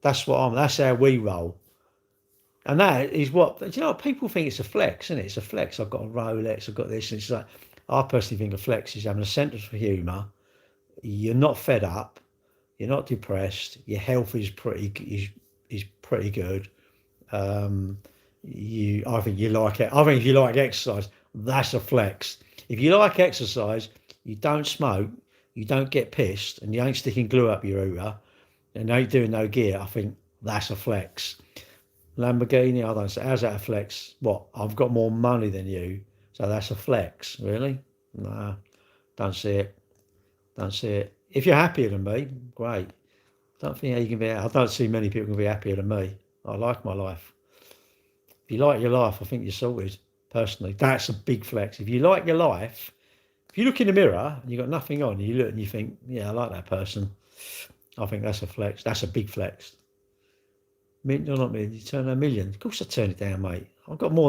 That's how we roll. And that is what, do you know what, people think it's a flex, isn't it? It's a flex. I've got a Rolex, I've got this. And it's like, I personally think a flex is having a sense of humour. You're not fed up. You're not depressed. Your health is pretty good. I think you like it. I think if you like exercise, that's a flex. If you like exercise, you don't smoke, you don't get pissed, and you ain't sticking glue up your hooter, and you ain't doing no gear. I think that's a flex. Lamborghini, I don't say. How's that a flex? What? I've got more money than you, so that's a flex. Really? No, don't see it. Don't see it. If you're happier than me, great. Don't think how you can be. I don't see many people can be happier than me. I like my life. If you like your life, I think you're sorted. Personally, that's a big flex. If you like your life, if you look in the mirror and you've got nothing on, you look and you think, yeah, I like that person. I think that's a flex. That's a big flex. Mint or not mint, you turn a million. Of course I turn it down, mate. I've got more